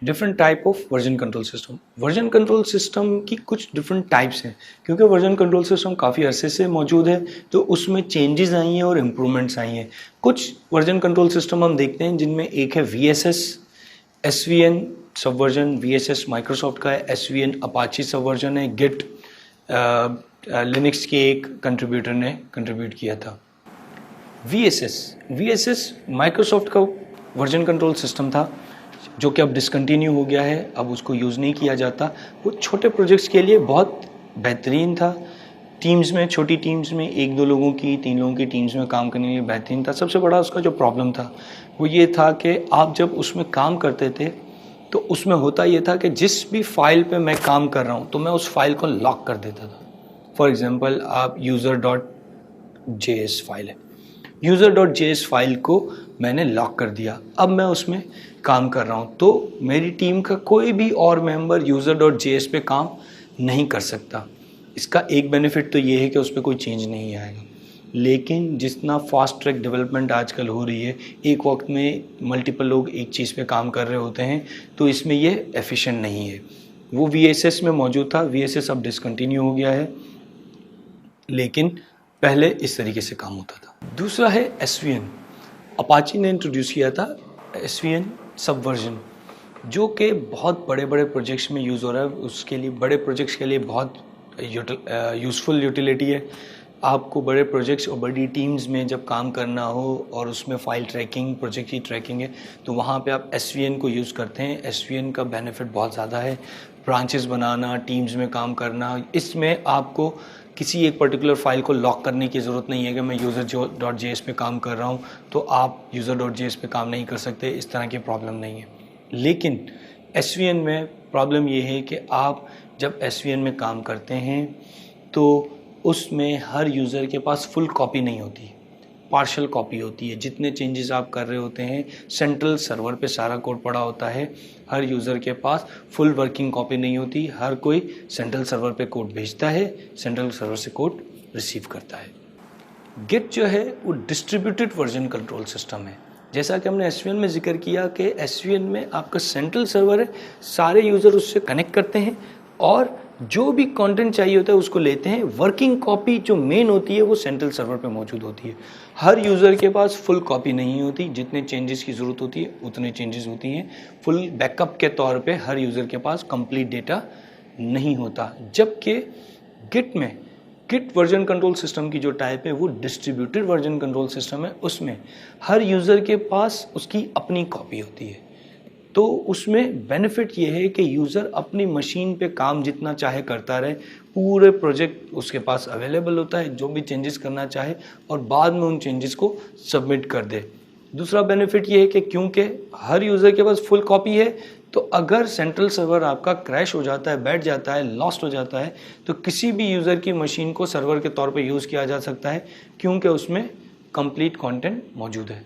Different type of version control system. Version control system की कुछ different types हैं, क्योंकि वर्जन कंट्रोल सिस्टम काफ़ी अरसे से मौजूद है तो उसमें चेंजेस आई हैं और इम्प्रूवमेंट्स आई हैं। कुछ वर्जन कंट्रोल सिस्टम हम देखते हैं जिनमें एक है VSS, SVN सब वर्जन, VSS माइक्रोसॉफ्ट का है, SVN अपाची सब वर्जन है, गिट लिनक्स के एक कंट्रीब्यूटर ने कंट्रीब्यूट किया था। VSS माइक्रोसॉफ्ट का वर्जन कंट्रोल सिस्टम था जो कि अब डिसकंटिन्यू हो गया है, अब उसको यूज़ नहीं किया जाता। वो छोटे प्रोजेक्ट्स के लिए बहुत बेहतरीन था, टीम्स में, छोटी टीम्स में 1-2 लोगों की, 3 लोगों की टीम्स में काम करने के लिए बेहतरीन था। सबसे बड़ा उसका जो प्रॉब्लम था वो ये था कि आप जब उसमें काम करते थे तो उसमें होता ये था कि जिस भी फाइल पे मैं काम कर रहा हूँ तो मैं उस फाइल को लॉक कर देता था। फॉर एग्जांपल आप user.js फाइल है, user.js फाइल को मैंने लॉक कर दिया, अब मैं उसमें काम कर रहा हूँ तो मेरी टीम का कोई भी और मेंबर user.js पे काम नहीं कर सकता। इसका एक बेनिफिट तो ये है कि उस पर कोई चेंज नहीं आएगा, लेकिन जितना फास्ट ट्रैक डेवलपमेंट आजकल हो रही है, एक वक्त में मल्टीपल लोग एक चीज़ पे काम कर रहे होते हैं तो इसमें ये एफिशिएंट नहीं है। वो VSS में मौजूद था, VSS अब डिसकंटिन्यू हो गया है, लेकिन पहले इस तरीके से काम होता था। दूसरा है SVN, अपाची ने इंट्रोड्यूस किया था SVN सब वर्जन, जो कि बहुत बड़े बड़े प्रोजेक्ट्स में यूज़ हो रहा है। उसके लिए, बड़े प्रोजेक्ट्स के लिए बहुत यूज़फुल यूटिलिटी है। आपको बड़े प्रोजेक्ट्स और बड़ी टीम्स में जब काम करना हो और उसमें फ़ाइल ट्रैकिंग, प्रोजेक्ट की ट्रैकिंग है, तो वहाँ पे आप SVN को यूज़ करते हैं। SVN का बेनिफिट बहुत ज़्यादा है, ब्रांचेस बनाना, टीम्स में काम करना, इसमें आपको किसी एक पर्टिकुलर फाइल को लॉक करने की ज़रूरत नहीं है कि मैं user.js पे काम कर रहा हूँ तो आप user.js पे काम नहीं कर सकते, इस तरह की प्रॉब्लम नहीं है। लेकिन SVN में प्रॉब्लम ये है कि आप जब SVN में काम करते हैं तो उसमें हर यूज़र के पास फुल कॉपी नहीं होती, पार्शियल कॉपी होती है। जितने चेंजेस आप कर रहे होते हैं सेंट्रल सर्वर पे सारा कोड पड़ा होता है, हर यूज़र के पास फुल वर्किंग कॉपी नहीं होती। हर कोई सेंट्रल सर्वर पे कोड भेजता है, सेंट्रल सर्वर से कोड रिसीव करता है। गिट जो है वो डिस्ट्रीब्यूटेड वर्जन कंट्रोल सिस्टम है। जैसा कि हमने SVN में जिक्र किया कि SVN में आपका सेंट्रल सर्वर है, सारे यूज़र उससे कनेक्ट करते हैं और जो भी कंटेंट चाहिए होता है उसको लेते हैं। वर्किंग कॉपी जो मेन होती है वो सेंट्रल सर्वर पे मौजूद होती है। हर यूज़र के पास फुल कॉपी नहीं होती, जितने चेंजेस की ज़रूरत होती है उतने चेंजेस होती हैं। फुल बैकअप के तौर पे हर यूज़र के पास कंप्लीट डेटा नहीं होता। जबकि गिट में, गिट वर्जन कंट्रोल सिस्टम की जो टाइप है वो डिस्ट्रीब्यूटेड वर्जन कंट्रोल सिस्टम है। उसमें हर यूज़र के पास उसकी अपनी कॉपी होती है, तो उसमें बेनिफिट ये है कि यूज़र अपनी मशीन पे काम जितना चाहे करता रहे, पूरे प्रोजेक्ट उसके पास अवेलेबल होता है, जो भी चेंजेस करना चाहे और बाद में उन चेंजेस को सबमिट कर दे। दूसरा बेनिफिट ये है कि क्योंकि हर यूज़र के पास फुल कॉपी है तो अगर सेंट्रल सर्वर आपका क्रैश हो जाता है, बैठ जाता है, लॉस्ट हो जाता है, तो किसी भी यूज़र की मशीन को सर्वर के तौर पर यूज़ किया जा सकता है, क्योंकि उसमें कंप्लीट कंटेंट मौजूद है।